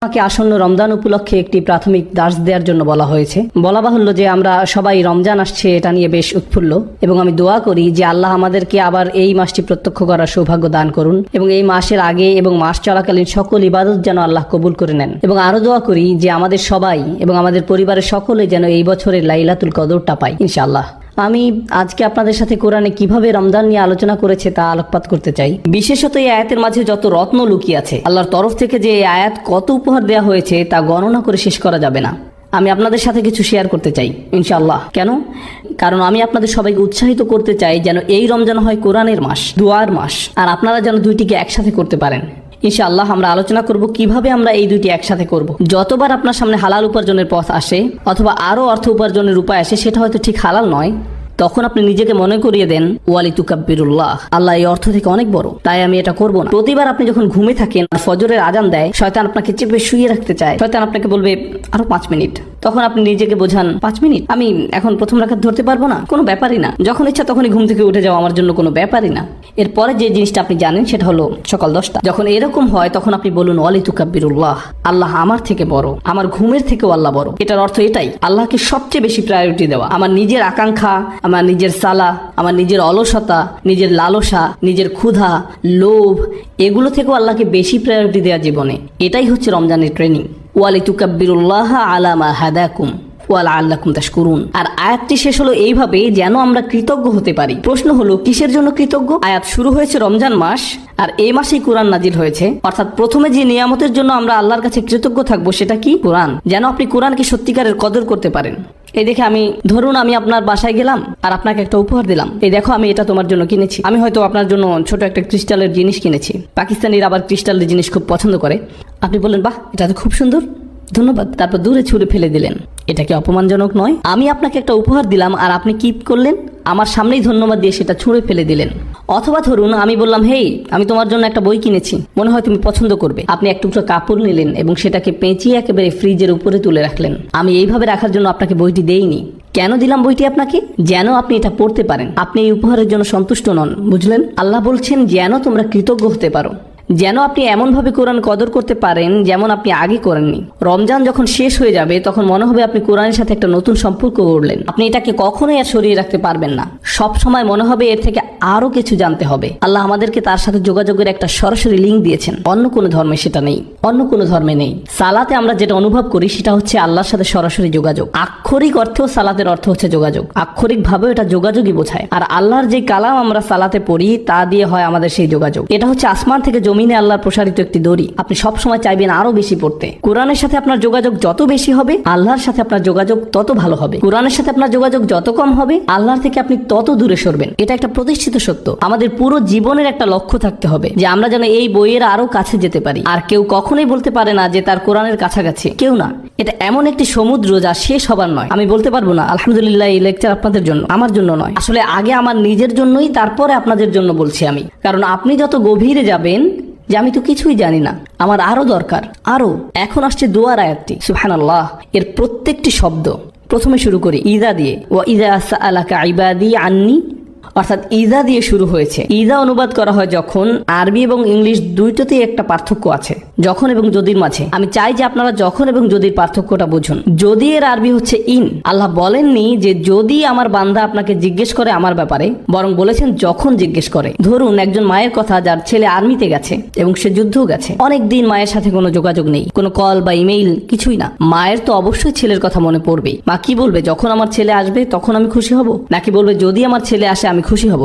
আমাকে আসন্ন রমজান উপলক্ষে একটি প্রাথমিক দার্স দেওয়ার জন্য বলা হয়েছে। বলা বাহুল্য যে আমরা সবাই রমজান আসছে এটা নিয়ে বেশ উৎফুল্ল, এবং আমি দোয়া করি যে আল্লাহ আমাদেরকে আবার এই মাসটি প্রত্যক্ষ করার সৌভাগ্য দান করুন, এবং এই মাসের আগে এবং মাস চলাকালীন সকল ইবাদত যেন আল্লাহ কবুল করে নেন। এবং আরো দোয়া করি যে আমাদের সবাই এবং আমাদের পরিবারের সকলে যেন এই বছরের লাইলাতুল কদরটা পাই ইনশাআল্লাহ। আমি আজকে আপনাদের সাথে কোরআনে কিভাবে রমজান নিয়ে আলোচনা করেছে তা আলোকপাত করতে চাই। বিশেষত এই আয়াতের মাঝে যত রত্ন লুকিয়ে আছে, আল্লাহর তরফ থেকে যে এই আয়াত কত উপহার দেওয়া হয়েছে তা গণনা করে শেষ করা যাবে না। আমি আপনাদের সাথে কিছু শেয়ার করতে চাই ইনশাআল্লাহ। কেন? কারণ আমি আপনাদের সবাইকে উৎসাহিত করতে চাই যেন এই রমজান হয় কোরআনের মাস, দুয়ার মাস, আর আপনারা যেন দুইটিকে একসাথে করতে পারেন ইনশাআল্লাহ। আমরা আলোচনা করব কিভাবে আমরা এই দুইটি একসাথে করব। যতবার আপনার সামনে হালাল উপার্জনের পথ আসে অথবা আরো অর্থ উপার্জনের উপায় আসে, সেটা হয়তো ঠিক হালাল নয়, তখন আপনি নিজেকে মনে করিয়ে দেন ওয়ালি তুকাব্বিরুল্লাহ, আল্লাহ এই অর্থ থেকে অনেক বড়, তাই আমি এটা করব না। প্রতিবার আপনি যখন ঘুমে থাকেন আর ফজরের আজান দেয়, শয়তান আপনাকে চেপে শুয়ে রাখতে চায়, শয়তান আপনাকে বলবে আরো 5 মিনিট, তখন আপনি নিজেকে বোঝান 5 মিনিট, আমি এখন প্রথম রাকাত ধরতে পারবো না, কোনো ব্যাপারই না, যখন ইচ্ছা তখনই ঘুম থেকে উঠে যাওয়া আমার জন্য কোনো ব্যাপারই না। এরপরে যে জিনিসটা আপনি জানেন সেটা হলো সকাল 10টা। যখন এরকম হয় তখন আপনি বলুন ওয়ালি তুকাব্বিরুল্লাহ, আল্লাহ আমার থেকে বড়, আমার ঘুমের থেকেও আল্লাহ বড়। এটার অর্থ এটাই, আল্লাহকে সবচেয়ে বেশি প্রায়োরিটি দেওয়া। আমার নিজের আকাঙ্ক্ষা, আমার নিজের সালা, আমার নিজের অলসতা, নিজের লালসা, নিজের ক্ষুধা, লোভ, এগুলো থেকেও আল্লাহকে বেশি প্রায়োরিটি দেওয়া জীবনে। এটাই হচ্ছে রমজানের ট্রেনিং। ওয়ালি তুকাব্বিরুল্লাহ আলা মা হাদাকুম ওয়া লাআল্লাকুম তাশকুরুন। আর আয়াতটি শেষ হলো এইভাবে যেন আমরা কৃতজ্ঞ হতে পারি। প্রশ্ন হলো কিসের জন্য কৃতজ্ঞ? আয়াত শুরু হয়েছে রমজান মাস, আর এই মাসেই কোরআন নাজিল হয়েছে, অর্থাৎ প্রথমে যে নিয়ামতের জন্য আমরা আল্লাহর কাছে কৃতজ্ঞ থাকবো সেটা কি? কোরআন। যেন আপনি কোরআনকে সত্যিকারের কদর করতে পারেন। এই দেখে ধরুন আমি আপনার বাসায় গেলাম আর আপনাকে একটা উপহার দিলাম, এই দেখো আমি এটা তোমার জন্য কিনেছি। আমি হয়তো আপনার জন্য ছোট একটা ক্রিস্টালের জিনিস কিনেছি। পাকিস্তানিরা আবার ক্রিস্টালের জিনিস খুব পছন্দ করে। আপনি বললেন বাহ, এটা তো খুব সুন্দর, ধন্যবাদ, তারপর দূরে ছুঁড়ে ফেলে দিলেন। এটা কি অপমানজনক নয়? আমি আপনাকে একটা উপহার দিলাম আর আপনি কি করলেন? আমার সামনেই ধন্যবাদ দিয়ে সেটা ছুঁড়ে ফেলে দিলেন। অথবা ধরুন আমি বললাম হেই, আমি তোমার জন্য একটা বই কিনেছি, মনে হয় তুমি পছন্দ করবে। আপনি এক টুকরো কাপড় নিলেন এবং সেটাকে পেঁচিয়ে একেবারে ফ্রিজের উপরে তুলে রাখলেন। আমি এইভাবে রাখার জন্য আপনাকে বইটি দেইনি। কেন দিলাম বইটি আপনাকে? যেন আপনি এটা পড়তে পারেন। আপনি এই উপহারের জন্য সন্তুষ্ট নন, বুঝলেন? আল্লাহ বলছেন যেন তোমরা কৃতজ্ঞ হতে পারো, যেন আপনি এমনভাবে কোরআন কদর করতে পারেন যেমন আপনি আগে করেননি। রমজান যখন শেষ হয়ে যাবে তখন মনে হবে আপনি কোরআনের সাথে একটা নতুন সম্পর্ক গড়লেন। আপনি এটাকে কখনোই আর সরিয়ে রাখতে পারবেন না। সব সময় মনে হবে এর থেকে আরো কিছু জানতে হবে। আল্লাহ আমাদেরকে তার সাথে যোগাযোগের একটা সরাসরি লিঙ্ক দিয়েছেন। অন্য কোনো ধর্মে সেটা নেই, অন্য কোনো ধর্মে নেই। সালাতে আমরা যেটা অনুভব করি সেটা হচ্ছে আল্লাহর সাথে সরাসরি যোগাযোগ। আক্ষরিক অর্থেও সালাতের অর্থ হচ্ছে যোগাযোগ, আক্ষরিক ভাবেও এটা যোগাযোগই বোঝায়। আর আল্লাহর যে কালাম আমরা সালাতে পড়ি তা দিয়ে হয় আমাদের সেই যোগাযোগ। এটা হচ্ছে আসমান থেকে জমিনে আল্লাহর প্রসারিত একটি দড়ি। আপনি সব সময় চাইবেন আরো বেশি পড়তে। কোরআনের সাথে আপনার যোগাযোগ যত বেশি হবে, আল্লাহর সাথে আপনার যোগাযোগ তত ভালো হবে। কোরআনের সাথে আপনার যোগাযোগ যত কম হবে, আল্লাহর থেকে আপনি তত দূরে সরবেন। এটা একটা প্রতিষ্ঠিত সত্য। আমাদের পুরো জীবনের একটা লক্ষ্য থাকতে হবে যে আমরা যেন এই বইয়ের আরো কাছে যেতে পারি। আর কেউ কখনোই বলতে পারে না যে তার কোরআনের কাছাকাছি, কেউ না। এটা এমন একটি সমুদ্র যা শেষ হবার নয়। আমি বলতে পারবো না আলহামদুলিল্লাহ এই লেকচার আপনাদের জন্য, আমার জন্য নয়। আসলে আগে আমার নিজের জন্যই, তারপরে আপনাদের জন্য বলছি আমি। কারণ আপনি যত গভীরে যাবেন যে আমি তো কিছুই জানি না, আমার আরো দরকার, আরো। এখন আসছে দোয়ার আয়াতটি, সুবহানাল্লাহ। এর প্রত্যেকটি শব্দ প্রথমে শুরু করি ইদা দিয়ে। ওয়া ইদা সাআলাকা ইবাদি আন্নি, অর্থাৎ ইদা দিয়ে শুরু হয়েছে। ইদা অনুবাদ করা হয় যখন। আরবি এবং ইংলিশ দুইটাতেই একটা পার্থক্য আছে, যখন এবং যদির মাঝে। আমি চাই যে আপনারা যখন এবং যদির পার্থক্যটা বুঝুন। যদি এর আরবি হচ্ছে ইন। আল্লাহ বলেননি যে যদি আমার বান্দা আপনাকে জিজ্ঞেস করে আমার ব্যাপারে, বরং বলেছেন যখন জিজ্ঞেস করে। ধরুন একজন মায়ের কথা, যার ছেলে আর্মিতে গেছে এবং সে যুদ্ধও গেছে, অনেকদিন মায়ের সাথে কোনো যোগাযোগ নেই, কোনো কল বা ইমেইল, কিছুই না। মায়ের তো অবশ্যই ছেলের কথা মনে পড়বেই। মা কি বলবে? যখন আমার ছেলে আসবে তখন আমি খুশি হব? নাকি বলবে যদি আমার ছেলে আসে আমি খুশি হব?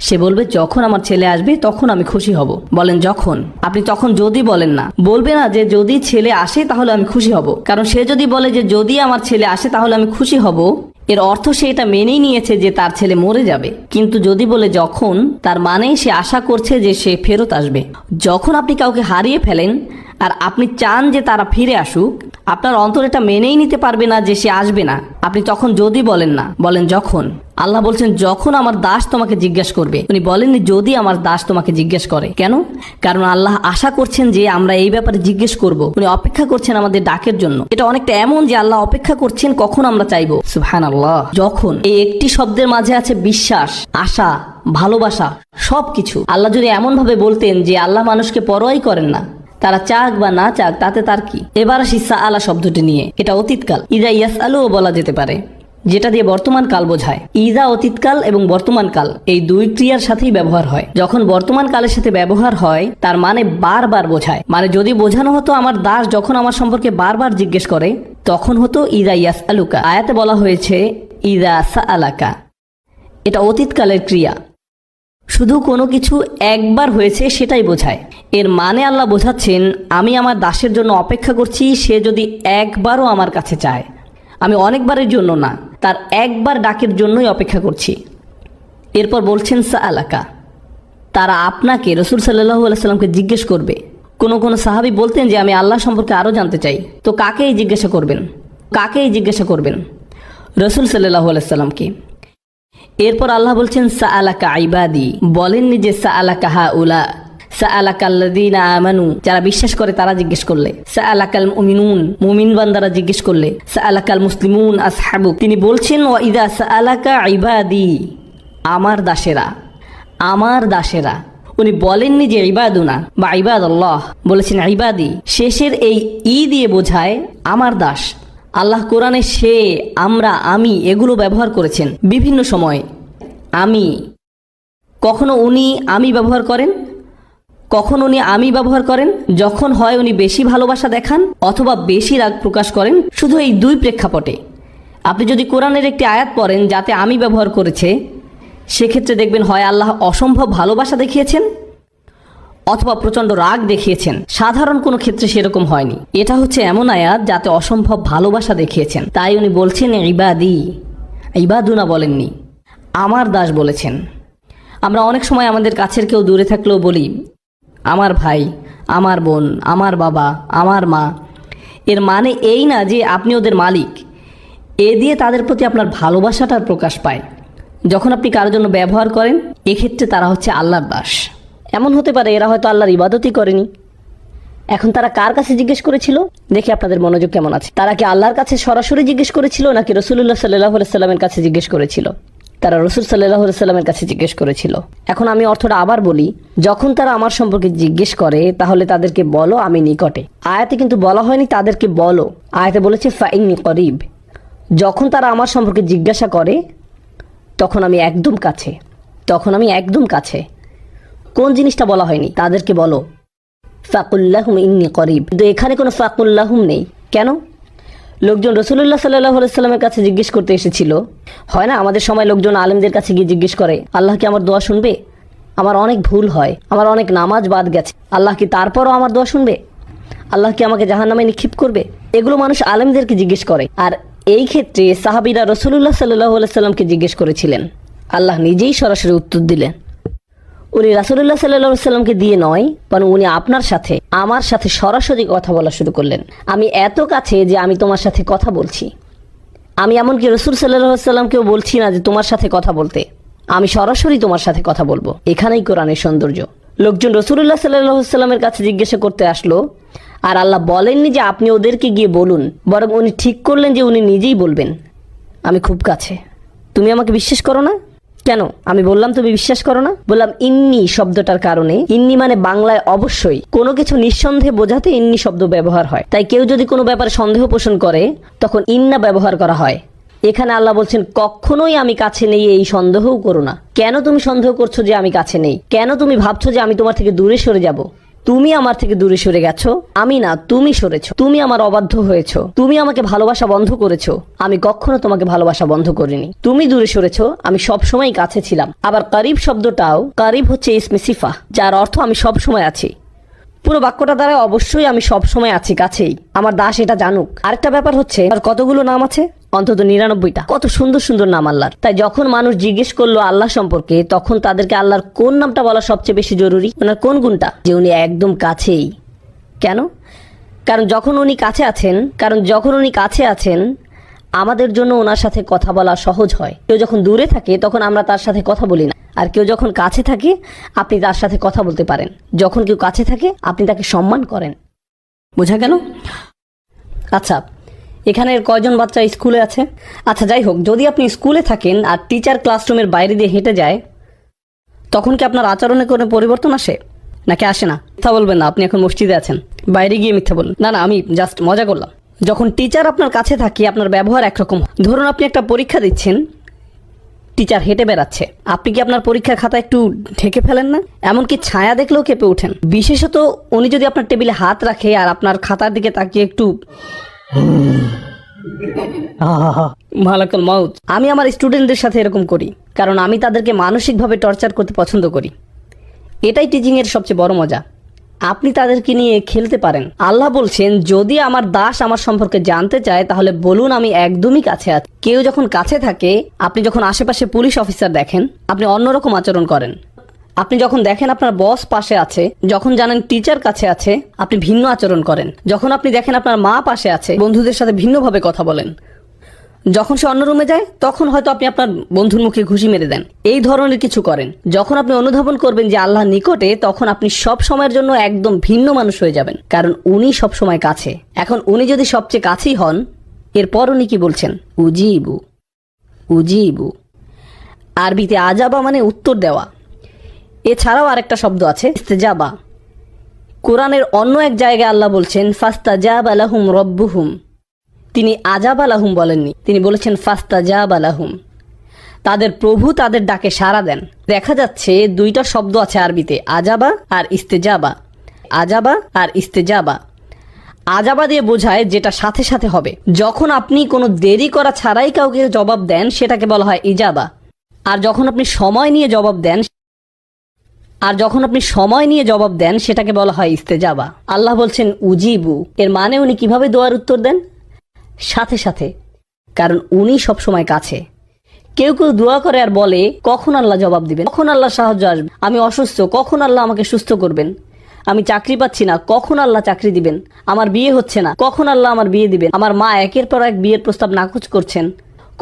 সে বলবে যখন আমার ছেলে আসবে তখন আমি খুশি হব। বলেন যখন। আপনি তখন যদি বলেন না, বলবে না যে যদি ছেলে আসে তাহলে আমি খুশি হব। কারণ সে যদি বলে যে যদি আমার ছেলে আসে তাহলে আমি খুশি হব, এর অর্থ সে এটা মেনেই নিয়েছে যে তার ছেলে মরে যাবে। কিন্তু যদি বলে যখন, তার মানে সে আশা করছে যে সে ফেরত আসবে। যখন আপনি কাউকে হারিয়ে ফেলেন আর আপনি চান যে তারা ফিরে আসুক, আপনার অন্তর এটা মেনেই নিতে পারবে না যে সে আসবে না। আপনি তখন যদি বলেন না, বলেন যখন। আল্লাহ বলছেন যখন আমার দাস তোমাকে জিজ্ঞেস করবে। উনি বলেননি যদি আমার দাস তোমাকে জিজ্ঞেস করে। কেন? কারণ আল্লাহ আশা করছেন যে আমরা এই ব্যাপারে জিজ্ঞেস করব। উনি অপেক্ষা করছেন আমাদের ডাকের জন্য। এটা অনেকটা এমন যে আল্লাহ অপেক্ষা করছেন কখন আমরা চাইবো। সুবহানাল্লাহ। যখন, এই একটি শব্দের মাঝে আছে বিশ্বাস, আশা, ভালোবাসা, সবকিছু। আল্লাহ যদি এমন ভাবে বলতেন যে আল্লাহ মানুষকে পরোয়াই করেন না, তারা চাক বা না চাক তাতে তার কি। এবার আসি সাআলা শব্দটি নিয়ে। এটা অতীতকাল, ইদা ইয়াসআলুও বলা যেতে পারে, যেটা দিয়ে বর্তমান কাল বোঝায়। ইদা অতীতকাল এবং বর্তমান কাল এই দুই ক্রিয়ার সাথেই ব্যবহার হয়। যখন বর্তমান কালের সাথে ব্যবহার হয় তার মানে বারবার বোঝায়। মানে যদি বোঝানো হতো আমার দাস যখন আমার সম্পর্কে বারবার জিজ্ঞেস করে তখন হতো ইদা ইয়াসআলুকা। আয়াতে বলা হয়েছে ইদা সাআলাকা, এটা অতীতকালের ক্রিয়া। শুধু কোনো কিছু একবার হয়েছে সেটাই বোঝায়। এর মানে আল্লাহ বোঝাচ্ছেন আমি আমার দাসের জন্য অপেক্ষা করছি, সে যদি একবারও আমার কাছে চায়। আমি অনেকবারের জন্য না, তার একবার ডাকের জন্যই অপেক্ষা করছি। এরপর বলছেন সাআলাকা, তারা আপনাকে, রাসূল সাল্লাল্লাহু আলাইহি সাল্লামকে জিজ্ঞেস করবে। কোনো সাহাবী বলতেন যে আমি আল্লাহ সম্পর্কে আরও জানতে চাই। তো কাকেই জিজ্ঞাসা করবেন? কাকেই জিজ্ঞাসা করবেন? রাসূল সাল্লাল্লাহু আলাইহি সাল্লামকে। এরপর আল্লাহ বলছেন সাআলাকা ইবাদি, বলেননি যে সাআলাকা হাউলা, সাআলাকাল্লাযীনা আমানু, যারা বিশ্বাস করে তারা জিজ্ঞেস করলে, সাআলাকাল মুমিনুন, মুমিন বান্দারা জিজ্ঞেস করলে, সাআলাকাল মুসলিমুন আসহাবু। তিনি বলছেন ওয়া ইযা সাআলাকা ইবাদি, আমার দাসেরা, আমার দাসেরা। উনি বলেননি যে ইবাদুনা বা ইবাদাল্লাহ, বলেছেন ইবাদি। শেষের এই ই দিয়ে বোঝায় আমার দাস। আল্লাহ কোরআনে সে, আমরা, আমি এগুলো ব্যবহার করেছেন বিভিন্ন সময়। আমি, কখনো উনি আমি ব্যবহার করেন, কখন উনি আমি ব্যবহার করেন যখন হয় উনি বেশি ভালোবাসা দেখান অথবা বেশি রাগ প্রকাশ করেন। শুধু এই দুই প্রেক্ষাপটে। আপনি যদি কোরআনের একটি আয়াত পড়েন যাতে আমি ব্যবহার করেছে, সেক্ষেত্রে দেখবেন হয় আল্লাহ অসম্ভব ভালোবাসা দেখিয়েছেন অথবা প্রচণ্ড রাগ দেখিয়েছেন। সাধারণ কোনো ক্ষেত্রে সেরকম হয়নি। এটা হচ্ছে এমন আয়াত যাতে অসম্ভব ভালোবাসা দেখিয়েছেন। তাই উনি বলছেন ইবাদি, ইবাদুনা বলেননি, আমার দাস বলেছেন। আমরা অনেক সময় আমাদের কাছের কেউ দূরে থাকলেও বলি আমার ভাই, আমার বোন, আমার বাবা, আমার মা। এর মানে এই না যে আপনি ওদের মালিক। এ দিয়ে তাদের প্রতি আপনার ভালোবাসাটার প্রকাশ পায়। যখন আপনি কারোর জন্য ব্যবহার করেন, এক্ষেত্রে তারা হচ্ছে আল্লাহর দাস। এমন হতে পারে এরা হয়তো আল্লাহর ইবাদতই করেনি। এখন তারা কার কাছে জিজ্ঞেস করেছিল? দেখি আপনাদের মনোযোগ কেমন আছে। তারা কি আল্লাহর কাছে সরাসরি জিজ্ঞেস করেছিল নাকি রাসূলুল্লাহ সাল্লাল্লাহু আলাইহি সাল্লামের কাছে জিজ্ঞেস করেছিল? তারা রাসূল সাল্লাল্লাহু আলাইহি সাল্লামের কাছে জিজ্ঞেস করেছিল। এখন আমি অর্থটা আবার বলি, যখন তারা আমার সম্পর্কে জিজ্ঞেস করে তাহলে তাদেরকে বলো আমি নিকটে। আয়াতে কিন্তু বলা হয়নি তাদেরকে বলো, আয়াতে বলেছে ফাইন্নী করিব। যখন তারা আমার সম্পর্কে জিজ্ঞাসা করে তখন আমি একদম কাছে, তখন আমি একদম কাছে। কোন জিনিসটা বলা হয়নি? তাদেরকে বলো ফাকুল্লাহুম ইন্নী করিব। কিন্তু এখানে কোনো ফাকুল্লাহুম নেই। কেন? লোকজন রাসূলুল্লাহ সাল্লাল্লাহু আলাইহি সাল্লামের কাছে জিজ্ঞেস করতে এসেছিল। হয় না আমাদের সময় লোকজন আলেমদের কাছে গিয়ে জিজ্ঞেস করে আল্লাহ কি আমার দোয়া শুনবে? আমার অনেক ভুল হয়, আমার অনেক নামাজ বাদ গেছে, আল্লাহ কি তারপরও আমার দোয়া শুনবে? আল্লাহ কি আমাকে জাহান্নামে নিক্ষেপ করবে? এগুলো মানুষ আলেমদেরকে জিজ্ঞেস করে। আর এই ক্ষেত্রে সাহাবীরা রাসূলুল্লাহ সাল্লাল্লাহু আলাইহি সাল্লামকে জিজ্ঞেস করেছিলেন। আল্লাহ নিজেই সরাসরি উত্তর দিলেন। উনি রাসূলুল্লাহ সাল্লাল্লাহু আলাইহি সাল্লামকে দিয়ে নয়, বরং উনি আপনার সাথে, আমার সাথে সরাসরি কথা বলা শুরু করলেন। আমি এত কাছে যে আমি তোমার সাথে কথা বলছি। আমি এমনকি রাসূল সাল্লাল্লাহু আলাইহি সাল্লামকেও বলছি না যে তোমার সাথে কথা বলতে, আমি সরাসরি তোমার সাথে কথা বলবো। এখানেই কোরআনের সৌন্দর্য। লোকজন রাসূলুল্লাহ সাল্লাল্লাহু আলাইহি সাল্লামের কাছে জিজ্ঞাসা করতে আসলো, আর আল্লাহ বলেননি যে আপনি ওদেরকে গিয়ে বলুন, বরং উনি ঠিক করলেন যে উনি নিজেই বলবেন আমি খুব কাছে। তুমি আমাকে বিশ্বাস করো না কেন? আমি বললাম তুমি বিশ্বাস করো না? বললাম ইন্নি শব্দটার কারণে। ইন্নি মানে বাংলায় অবশ্যই, কোনো কিছু নিঃসন্দেহে বোঝাতে ইন্নি শব্দ ব্যবহার হয়। তাই কেউ যদি কোনো ব্যাপারে সন্দেহ পোষণ করে তখন ইন্না ব্যবহার করা হয়। এখানে আল্লাহ বলছেন কখনোই আমি কাছে নেই, এই সন্দেহও করো না। কেন তুমি সন্দেহ করছো যে আমি কাছে নেই? কেন তুমি ভাবছো যে আমি তোমার থেকে দূরে সরে যাব? তুমি আমার থেকে দূরে সরে গেছো, আমি না, তুমি সরেছো। তুমি আমার অবাধ্য হয়েছো, তুমি আমাকে ভালোবাসা বন্ধ করেছো। আমি কখনো তোমাকে ভালোবাসা বন্ধ করিনি। তুমি দূরে সরেছো, আমি সব সময় কাছে ছিলাম। আবার করিব শব্দটাও, করিব হচ্ছে ইসমে সিফা, যার অর্থ আমি সব সময় আছি। পুরো বাক্যটা দ্বারা অবশ্যই আমি সব সময় আছি, কাছেই। আমার দাস এটা জানুক। আরেকটা ব্যাপার হচ্ছে আর কতগুলো নাম আছে? অন্তত 99টা। কত সুন্দর সুন্দর নাম আল্লাহর। তাই যখন মানুষ জিজ্ঞেস করলো আল্লাহ সম্পর্কে, তখন তাদেরকে আল্লাহর কোন নামটা বলা সবচেয়ে বেশি জরুরি? ওনার কোন গুণটা? যে উনি একদম কাছেই। কেন? কারণ যখন উনি কাছে আছেন আমাদের জন্য ওনার সাথে কথা বলা সহজ হয়। কেউ যখন দূরে থাকে তখন আমরা তার সাথে কথা বলি না, আর কেউ যখন কাছে থাকে আপনি তার সাথে কথা বলতে পারেন। যখন কেউ কাছে থাকে আপনি তাকে সম্মান করেন। বোঝা গেল? আচ্ছা, এখানের কয়জন বাচ্চা স্কুলে আছে? আচ্ছা যাই হোক, যদি আপনি স্কুলে থাকেন আর টিচার ক্লাসরুমের বাইরে দিয়ে হেঁটে যায়, তখন কি আপনার আচরণে কোনো পরিবর্তন আসে? নাকি আসে না? মিথ্যা বলবেন না, আপনি এখন মসজিদে আছেন, বাইরে গিয়ে মিথ্যা বলুন। না না, আমি জাস্ট মজা করলাম। যখন টিচার আপনার কাছে থাকে আপনার ব্যবহার একরকম। ধরুন আপনি একটা পরীক্ষা দিচ্ছেন, টিচার হেঁটে বেড়াচ্ছে, আপনি কি আপনার পরীক্ষার খাতা একটু ঢেকে ফেলেন না? এমনকি ছায়া দেখলেও কেঁপে ওঠেন। বিশেষত উনি যদি আপনার টেবিলে হাত রাখে আর আপনার খাতার দিকে তাকিয়ে একটু মালাকুল মাউত। আমি আমার স্টুডেন্টদের সাথে এরকম করি, কারণ আমি তাদেরকে মানসিকভাবে টর্চার করতে পছন্দ করি। এটাই টিচিংয়ের সবচেয়ে বড় মজা। আপনি তাদেরকে নিয়ে খেলতে পারেন। আল্লাহ বলছেন, যদি আমার দাস আমার সম্পর্কে জানতে চায় তাহলে বলুন আমি একদমই কাছে আছি। কেউ যখন কাছে থাকে, আপনি যখন আশেপাশে পুলিশ অফিসার দেখেন, আপনি অন্যরকম আচরণ করেন। আপনি যখন দেখেন আপনার বস পাশে আছে, যখন জানেন টিচার কাছে আছে, আপনি ভিন্ন আচরণ করেন। যখন আপনি দেখেন আপনার মা পাশে আছে, বন্ধুদের সাথে ভিন্নভাবে কথা বলেন। যখন সে অন্য রুমে যায়, তখন হয়তো আপনি আপনার বন্ধুর মুখে ঘুষি মেরে দেন। এই ধরনের কিছু করেন। যখন আপনি অনুধাবন করবেন যে আল্লাহ নিকটে, তখন আপনি সব সময়ের জন্য একদম ভিন্ন মানুষ হয়ে যাবেন, কারণ উনি সব সময় কাছে। এখন উনি যদি সবচেয়ে কাছেই হন, এরপর উনি কি বলছেন? উজিবু। উজিবু আরবিতে আজাবা মানে উত্তর দেওয়া। এছাড়াও আরেকটা শব্দ আছে ইস্তেজাবা। কোরআনের অন্য এক জায়গায় আল্লাহ বলছেন ফাস্তাজাবা লাহুম রব্বুহুম। তিনি আজাবা লাহুম বলেননি, তিনি বলেছেন ফাস্তাজাবা লাহুম। তাদের প্রভু তাদের ডাকে সাড়া দেন। দেখা যাচ্ছে দুইটা শব্দ আছে আরবিতে, আজাবা আর ইস্তেজাবা। আজাবা আর ইস্তেজাবা। আজাবা দিয়ে বোঝায় যেটা সাথে সাথে হবে। যখন আপনি কোনো দেরি করা ছাড়াই কাউকে জবাব দেন, সেটাকে বলা হয় ইজাবা। আর যখন আপনি সময় নিয়ে জবাব দেন, সেটাকে বলা হয় ইস্তেজাবা। আল্লাহ বলছেন উজিবু, এর মানে উনি কিভাবে দোয়ার উত্তর দেন? সাথে সাথে, কারণ উনি সব সময় কাছে। কেউ কেউ দোয়া করে আর বলে কখন আল্লাহ জবাব দিবেন, কখন আল্লাহ সাহায্য আসবে, আমি অসুস্থ, কখন আল্লাহ আমাকে সুস্থ করবেন, আমি চাকরি পাচ্ছি না, কখন আল্লাহ চাকরি দিবেন, আমার বিয়ে হচ্ছে না, কখন আল্লাহ আমার বিয়ে দিবেন, আমার মা একের পর এক বিয়ের প্রস্তাব নাকচ করছেন,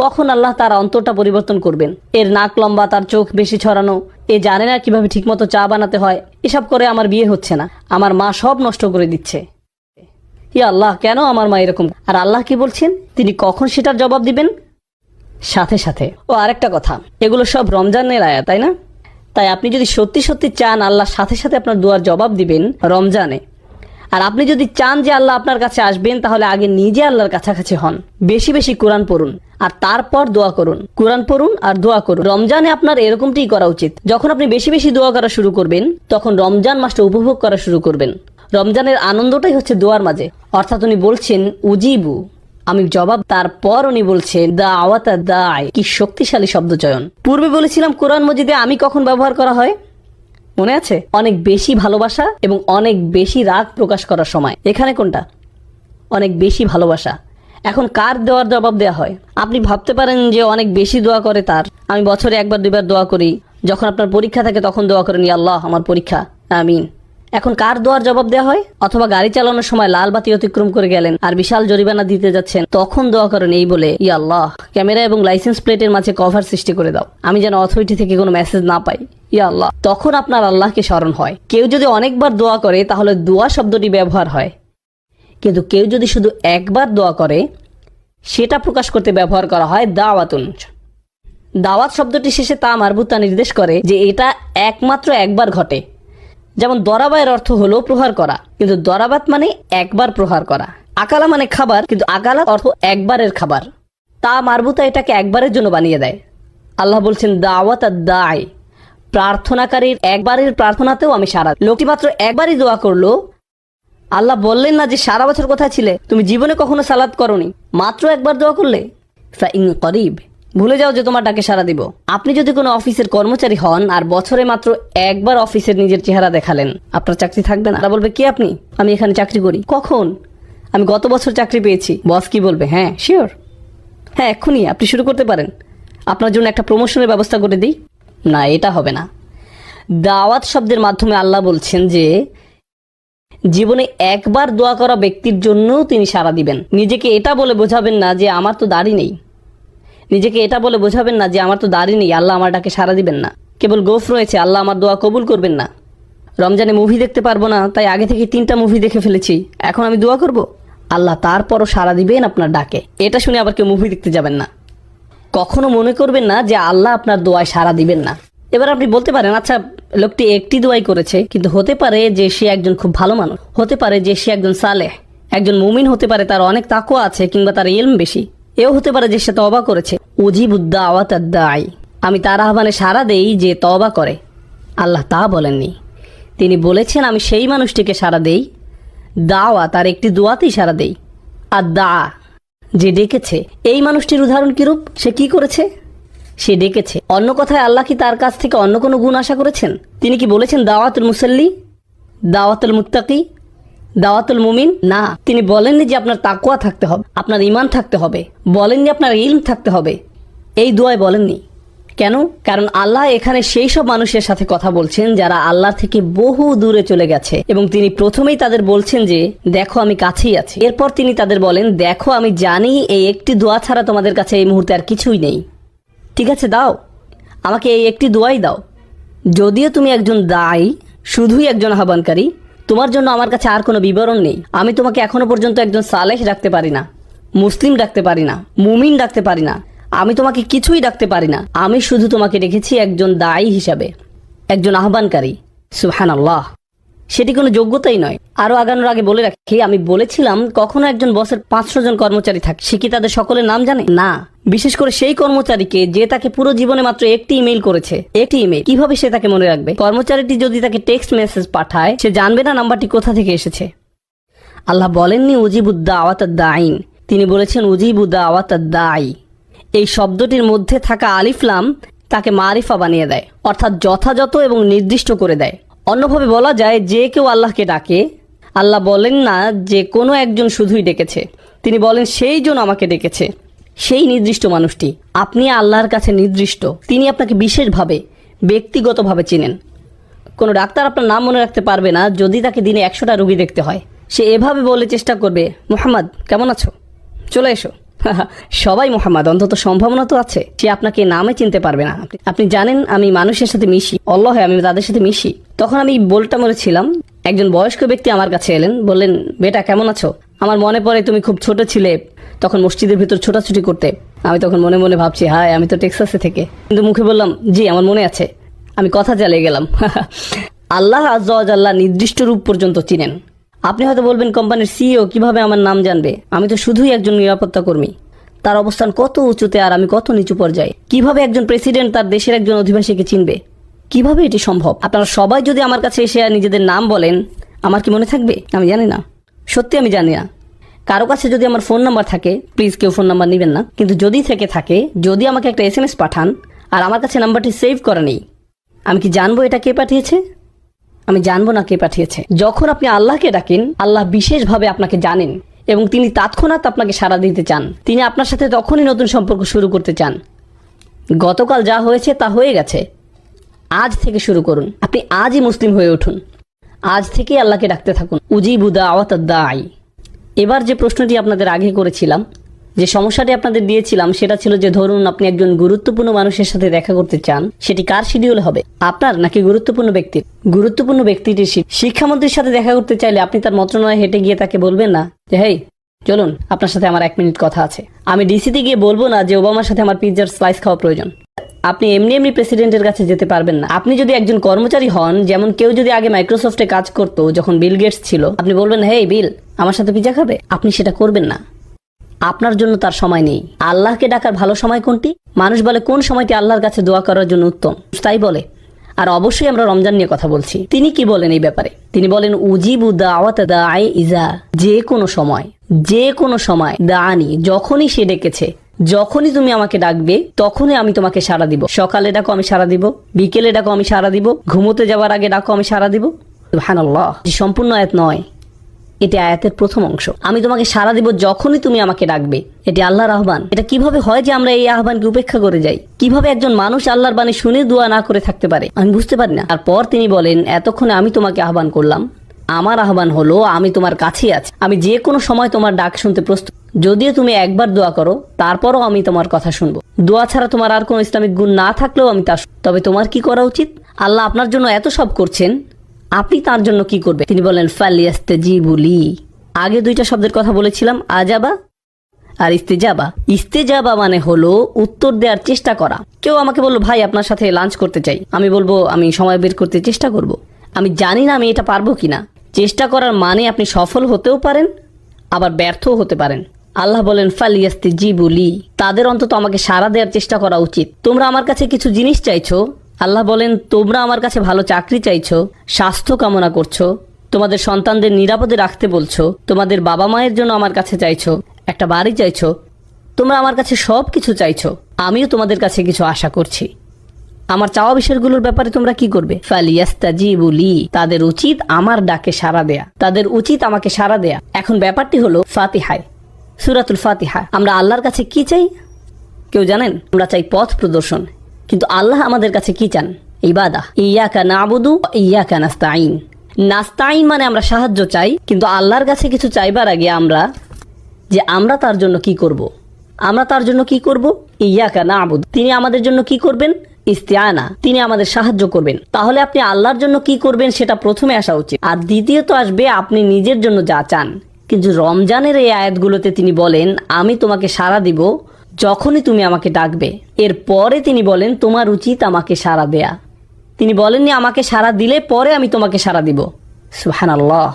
কখন আল্লাহ তার অন্তরটা পরিবর্তন করবেন, এর নাক লম্বা, তার চোখ বেশি ছড়ানো, এ জানে না কিভাবে ঠিকমতো চা বানাতে হয়, এসব করে আমার বিয়ে হচ্ছে না, আমার মা সব নষ্ট করে দিচ্ছে। ইয়া আল্লাহ, কেন আমার মা এরকম? আর আল্লাহ কি বলছেন? তিনি কখন সেটার জবাব দিবেন? সাথে সাথে। ও আরেকটা কথা, এগুলো সব রমজানের আয়াত, তাই না? তাই আপনি যদি সত্যি সত্যি চান আল্লাহ সাথে সাথে আপনার দোয়ার জবাব দিবেন রমজানে, আর আপনি যদি চান যে আল্লাহ আপনার কাছে আসবেন, তাহলে আগে নিজে আল্লাহর কাছাকাছি হন। বেশি বেশি কোরআন পড়ুন আর তারপর দোয়া করুন। কোরআন পড়ুন আর দোয়া করুন। রমজানে আপনার এরকমটাই করা উচিত। যখন আপনি বেশি বেশি দোয়া করা শুরু করবেন, তখন রমজান মাসটা উপভোগ করা শুরু করবেন। রমজানের আনন্দটাই হচ্ছে দোয়ার মাঝে। অর্থাৎ উনি বলছেন উজিবু, আমি জবাব। তারপর উনি বলছেন দাওয়াতা দায়। কি শক্তিশালী শব্দ চয়ন! পূর্বে বলেছিলাম কোরআন মজিদে আমি কখন ব্যবহার করা হয়, মনে আছে? অনেক বেশি ভালোবাসা এবং অনেক বেশি রাগ প্রকাশ করার সময়। এখানে কোনটা? অনেক বেশি ভালোবাসা। এখন কার দেওয়ার জবাব দেওয়া হয়? আপনি ভাবতে পারেন যে অনেক বেশি দোয়া করে তার। আমি বছরে একবার দুইবার দোয়া করি। যখন আপনার পরীক্ষা থাকে তখন দোয়া করেন, ইয়া আল্লাহ আমার পরীক্ষা, আমিন। এখন কার দোয়ার জবাব দেওয়া হয়? অথবা গাড়ি চালানোর সময় লাল বাতি অতিক্রম করে গেলেন আর বিশাল জরিমানা দিতে যাচ্ছেন, তখন দোয়া করেন এই বলে, ইয়া আল্লাহ ক্যামেরা এবং লাইসেন্স প্লেটের মাঝে কভার সৃষ্টি করে দাও, আমি যেন অথরিটি থেকে কোনো মেসেজ না পাই, ইয়া আল্লাহ। তখন আপনার আল্লাহকে স্মরণ হয়। কেউ যদি অনেকবার দোয়া করে তাহলে দোয়া শব্দটি ব্যবহার হয়, কিন্তু কেউ যদি শুধু একবার দোয়া করে, সেটা প্রকাশ করতে ব্যবহার করা হয় দাওয়াতুন। দাওয়াত শব্দটি শেষে তা মারবুতা নির্দেশ করে যে এটা একমাত্র একবার ঘটে। যেমন দরাবায়ের অর্থ হলো প্রহার করা, কিন্তু দরাবাত মানে একবার প্রহার করা। আকালা মানে খাবার, কিন্তু আকালা অর্থ একবারের খাবার। তা মারবুতা এটাকে একবারের জন্য বানিয়ে দেয়। আল্লাহ বলছেন দাওয়াত দায়, প্রার্থনাকারীর একবারের প্রার্থনাতেও আমি সাড়া। লোকটি মাত্র একবারই দোয়া করলো। আল্লাহ বললেন না যে সারা বছর কোথায় ছিলে, তুমি জীবনে কখনো সালাত করনি, মাত্র একবার দোয়া করলে। ফাইন করিব, ভুলে যাও যে তোমার ডাকে সাড়া দিব। আপনি যদি কোনো অফিসের কর্মচারী হন আর বছরে মাত্র একবার অফিসের নিজের চেহারা দেখালেন, আপনার চাকরি থাকবে না। বলবে কে আপনি? আমি এখানে চাকরি করি। কখন? আমি গত বছর চাকরি পেয়েছি। বস কি বলবে? হ্যাঁ শিওর, হ্যাঁ এক্ষুনি আপনি শুরু করতে পারেন, আপনার জন্য একটা প্রমোশনের ব্যবস্থা করে দিই। না, এটা হবে না। দাওয়াত শব্দের মাধ্যমে আল্লাহ বলছেন যে জীবনে একবার দোয়া করা ব্যক্তির জন্যও তিনি সাড়া দিবেন। নিজেকে এটা বলে বোঝাবেন না যে আমার তো দাড়ি নেই, নিজেকে এটা বলে বোঝাবেন না যে আমার তো দাড়ি নেই, আল্লাহ আমার ডাকে সাড়া দিবেন না। কেবল গোফ রয়েছে, আল্লাহ আমার দোয়া কবুল করবেন না। রমজানে মুভি দেখতে পারবো না, তাই আগে থেকে 3টা মুভি দেখে ফেলেছি, এখন আমি দোয়া করব। আল্লাহ তারপরও সাড়া দিবেন আপনার ডাকে। এটা শুনে আবার কেউ মুভি দেখতে যাবেন না। কখনো মনে করবেন না যে আল্লাহ আপনার দোয়ায় সাড়া দিবেন না। এবার আপনি বলতে পারেন, আচ্ছা লোকটি একটি দোয়াই করেছে, কিন্তু হতে পারে যে সে একজন খুব ভালো মানুষ, হতে পারে যে সে একজন সালেহ, একজন মুমিন হতে পারে, তার অনেক তাকওয়া আছে কিংবা তার ইলম বেশি। এও হতে পারে যে সে তওবা করেছে। উজিবুদ দাওয়াতাদ দাঈ, আমি তার আহ্বানে সাড়া দেই যে তওবা করে। আল্লাহ তা বলেননি। তিনি বলেছেন আমি সেই মানুষটিকে সাড়া দেই, দাওয়া তার একটি দোয়াতেই সাড়া দেই। আর দা, যে ডেকেছে। এই মানুষটির উদাহরণ কিরূপ? সে কি করেছে? সে ডেকেছে। অন্য কথায় আল্লাহ কি তার কাছ থেকে অন্য কোনো গুণ আশা করেছেন? তিনি কি বলেছেন দাওয়াতুল মুসাল্লি, দাওয়াতুল মুত্তাকি, দাওয়াতুল মুমিন? না, তিনি বলেননি যে আপনার তাকওয়া থাকতে হবে, আপনার ঈমান থাকতে হবে, বলেননি আপনার ইলম থাকতে হবে। এই দোয়ায় বলেননি। কেন? কারণ আল্লাহ এখানে সেই সব মানুষের সাথে কথা বলছেন যারা আল্লাহ থেকে বহু দূরে চলে গেছে, এবং তিনি প্রথমেই তাদের বলছেন যে দেখো আমি কাছেই আছি। এরপর তিনি তাদের বলেন দেখো আমি জানি এই একটি দোয়া ছাড়া তোমাদের কাছে এই মুহূর্তে আর কিছুই নেই। ঠিক আছে, দাও আমাকে এই একটি দোয়াই দাও। যদিও তুমি একজন দায়ী, শুধুই একজন আহ্বানকারী, তোমার জন্য আমার কাছে আর কোনো বিবরণ নেই। আমি তোমাকে এখনো পর্যন্ত একজন সালেহ ডাকতে পারি না, মুসলিম ডাকতে পারি না, মুমিন ডাকতে পারি না, আমি তোমাকে কিছুই ডাকতে পারি না। আমি শুধু তোমাকে রেখেছি একজন দায়ী হিসাবে, একজন আহ্বানকারী। সুবহানাল্লাহ, সেটি কোনো যোগ্যতাই নয়। আরো আগানোর আগে বলে রাখি, আমি বলেছিলাম কখনো একজন বসের 500 জন কর্মচারী থাকে, সে কি তাদের সকলের নাম জানে? না। বিশেষ করে সেই কর্মচারীকে যে তাকে পুরো জীবনে মাত্র একটি ইমেইল করেছে, একটি ইমেইল, কিভাবে সে তাকে মনে রাখবে? কর্মচারীটি যদি তাকে টেক্সট মেসেজ পাঠায়, সে জানবে না নাম্বারটি কোথা থেকে এসেছে। আল্লাহ বলেননি উজিবুদ দাওয়াতাদ দাঈন, তিনি বলেছেন উজিবুদ দাওয়াতাদ দাঈ। এই শব্দটির মধ্যে থাকা আলিফ লাম তাকে মারিফা বানিয়ে দেয়, অর্থাৎ যথাযথ এবং নির্দিষ্ট করে দেয়। অন্যভাবে বলা যায়, যে কেউ আল্লাহকে ডাকে, আল্লাহ বলেন না যে কোনো একজন শুধুই ডেকেছে, তিনি বলেন সেই জন আমাকে ডেকেছে, সেই নির্দিষ্ট মানুষটি। আপনি আল্লাহর কাছে নির্দিষ্ট, তিনি আপনাকে বিশেষভাবে ব্যক্তিগতভাবে চিনেন। কোনো ডাক্তার আপনার নাম মনে রাখতে পারবে না যদি তাকে দিনে 100টা রোগী দেখতে হয়। সে এভাবে বলে চেষ্টা করবে, মুহাম্মদ কেমন আছো, চলে এসো। সবাই মুহাম্মদ, অন্তত সম্ভাবনা তো আছে। সে আপনাকে নামে চিনতে পারবে না। আপনি জানেন আমি মানুষের সাথে মিশি, আল্লাহ আমি তাদের সাথে মিশি। তখন আমি বলটা মরেছিলাম, একজন বয়স্ক ব্যক্তি আমার কাছে এলেন, বললেন বেটা কেমন আছো? আমার মনে পড়ে তুমি খুব ছোট ছিলে, তখন মসজিদের ভিতর ছোটাছুটি করতে। আমি তখন মনে মনে ভাবছি, হায় আমি তো টেক্সাসে থেকে, কিন্তু মুখে বললাম জি আমার মনে আছে। আমি কথা চালিয়ে গেলাম। আল্লাহ আজ্জা ওয়া জাল্লা নির্দিষ্ট রূপ পর্যন্ত চিনেন। আপনি হয়তো বলবেন কোম্পানির সিইও কিভাবে আমার নাম জানবে? আমি তো শুধুই একজন নিরাপত্তা কর্মী। তার অবস্থান কত উঁচুতে আর আমি কত নিচু পর্যায়ে। কিভাবে একজন প্রেসিডেন্ট তার দেশের একজন অধিবাসীকে চিনবে? কিভাবে এটি সম্ভব? আপনারা সবাই যদি আমার কাছে এসে নিজেদের নাম বলেন, আমার কি মনে থাকবে? আমি জানি না, সত্যি আমি জানি না। কারো কাছে যদি আমার ফোন নাম্বার থাকে, প্লিজ কেউ ফোন নাম্বার নেবেন না, কিন্তু যদি থেকে থাকে, যদি আমাকে একটা SMS পাঠান আর আমার কাছে নাম্বারটি সেভ করা নেই, আমি কি জানবো এটা কে পাঠিয়েছে? আমি জানবো না কে পাঠিয়েছে। যখন আপনি আল্লাহকে ডাকেন, আল্লাহ বিশেষভাবে আপনাকে জানেন এবং তিনি তৎক্ষণাৎ আপনাকে সাড়া দিতে চান। তিনি আপনার সাথে তখনই নতুন সম্পর্ক শুরু করতে চান। গতকাল যা হয়েছে তা হয়ে গেছে, আজ থেকে শুরু করুন। আপনি আজই মুসলিম হয়ে উঠুন, আজ থেকেই আল্লাহকে ডাকতে থাকুন। উজিবু দাওয়াতাদ দাঈ। এবার যে প্রশ্নটি আপনাদের আগে করেছিলাম, যে সমস্যাটি আপনাদের দিয়েছিলাম, সেটা ছিল যে ধরুন আপনি একজন গুরুত্বপূর্ণ মানুষের সাথে দেখা করতে চান, সেটি কার শিডিউল হবে? আপনার নাকি গুরুত্বপূর্ণ ব্যক্তির? গুরুত্বপূর্ণ ব্যক্তিটির। শিক্ষামন্ত্রীর সাথে দেখা করতে চাইলে আপনি তার মন্ত্রণালয়ে হেঁটে গিয়ে তাকে বলবেন না যে হেই চলুন আপনার সাথে আমার 1 মিনিট কথা আছে। আমি ডিসিতে গিয়ে বলবো না যে ওবামার সাথে আমার পিৎজার স্লাইস খাওয়া প্রয়োজন। আপনি এমনি এমনি প্রেসিডেন্টের কাছে যেতে পারবেন না। আপনি যদি একজন কর্মচারী হন, যেমন কেউ যদি আগে মাইক্রোসফটে কাজ করতো যখন বিল গেটস ছিল, আপনি বলবেন হেই বিল আমার সাথে পিৎজা খাবে? আপনি সেটা করবেন না। আপনার জন্য তার সময় নেই। আল্লাহকে ডাকার ভালো সময় কোনটি? মানুষ বলে কোন সময়টি আল্লাহর কাছে দোয়া করার জন্য উত্তম, তাই বলে। আর অবশ্যই আমরা রমজান নিয়ে কথা বলছি। তিনি কি বলেন এই ব্যাপারে? তিনি বলেন উজিবু দাওয়াতাদ দাঈ ইজা, যে কোনো সময়, যে কোনো সময়, দাআনি, যখনই সে ডেকেছে, যখনই তুমি আমাকে ডাকবে তখনই আমি তোমাকে সাড়া দিব। সকালে ডাকো আমি সাড়া দিব, বিকেলে ডাকো আমি সাড়া দিব, ঘুমোতে যাওয়ার আগে ডাকো আমি সাড়া দিব। সুবহানাল্লাহ, সম্পূর্ণ আয়াত নয়, এটি আয়াতের প্রথম অংশ। আমি তোমাকে সাড়া দিব যখনই তুমি আমাকে ডাকবে। এটি আল্লাহর আহ্বান। এটা কিভাবে হয় যে আমরা এই আহ্বানকে উপেক্ষা করে যাই? কিভাবে একজন মানুষ আল্লাহর বাণী শুনে দোয়া না করে থাকতে পারে? আমি বুঝতে পারি না। তারপর তিনি বলেন, এতক্ষণে আমি তোমাকে আহ্বান করলাম, আমার আহ্বান হলো আমি তোমার কাছেই আছি, আমি যে কোনো সময় তোমার ডাক শুনতে প্রস্তুত। যদিও তুমি একবার দোয়া করো, তারপরও আমি তোমার কথা শুনবো। দোয়া ছাড়া তোমার আর কোনো ইসলামিক গুণ না থাকলেও আমি তা। তবে তোমার কি করা উচিত? আল্লাহ আপনার জন্য এত সব করছেন, আপনি তার জন্য কি করবে? তিনি বলেন ফালিয়াস্তাজিবু লি। আগে 2টা শব্দের কথা বলেছিলাম, আজাবা আর ইস্তেজাবা মানে হলো উত্তর দেওয়ার চেষ্টা করা। কেউ আমাকে বললো, ভাই আপনার সাথে লাঞ্চ করতে চাই, আমি বলবো আমি সময় বের করতে চেষ্টা করব। আমি জানি না আমি এটা পারবো কিনা। চেষ্টা করার মানে আপনি সফল হতেও পারেন, আবার ব্যর্থও হতে পারেন। আল্লাহ বলেন ফালিয়াস্তাজিবু লি, তাদের অন্তত আমাকে সাড়া দেওয়ার চেষ্টা করা উচিত। তোমরা আমার কাছে কিছু জিনিস চাইছো, আল্লাহ বলেন তোমরা আমার কাছে ভালো চাকরি চাইছো, স্বাস্থ্য কামনা করছো, তোমাদের সন্তানদের নিরাপদে রাখতে বলছো, তোমাদের বাবা মায়ের জন্য আমার কাছে চাইছো, একটা বাড়ি চাইছো, তোমরা আমার কাছে সব কিছু চাইছো, আমিও তোমাদের কাছে কিছু আশা করছি। আমার চাওয়া বিষয়গুলোর ব্যাপারে তোমরা কি করবে? ফালিয়াস্তাজিবু লি, তাদের উচিত আমার ডাকে সাড়া দেয়া, তাদের উচিত আমাকে সাড়া দেয়া। এখন ব্যাপারটি হলো ফাতিহায়, সূরাতুল ফাতিহা, আমরা আল্লাহর কাছে কি চাই কেউ জানেন? আমরা চাই পথ প্রদর্শন, কিন্তু আল্লাহ আমাদের কাছে কি চান? ইবাদাহ। ইয়াকা নাবুদু ইয়াকা নাস্তাইন। নাস্তাইন মানে আমরা সাহায্য চাই, কিন্তু আল্লাহর কাছে কিছু চাইবার আগে আমরা তার জন্য কি করব। আমরা তার জন্য কি করব? ইয়াকা নাবুদু, তিনি আমাদের জন্য কি করবেন? ইস্তিআনা, তিনি আমাদের সাহায্য করবেন। তাহলে আপনি আল্লাহর জন্য কি করবেন সেটা প্রথমে আসা উচিত, আর দ্বিতীয়ত আসবে আপনি নিজের জন্য যা চান। কিন্তু রমজানের এই আয়াতগুলোতে তিনি বলেন আমি তোমাকে সাড়া দিব যখনই তুমি আমাকে ডাকবে। এরপরে তিনি বলেন তোমার উচিত আমাকে সাড়া দেয়া। তিনি বলেননি আমাকে সাড়া দিলে পরে আমি তোমাকে সাড়া দিব। সুবহানাল্লাহ।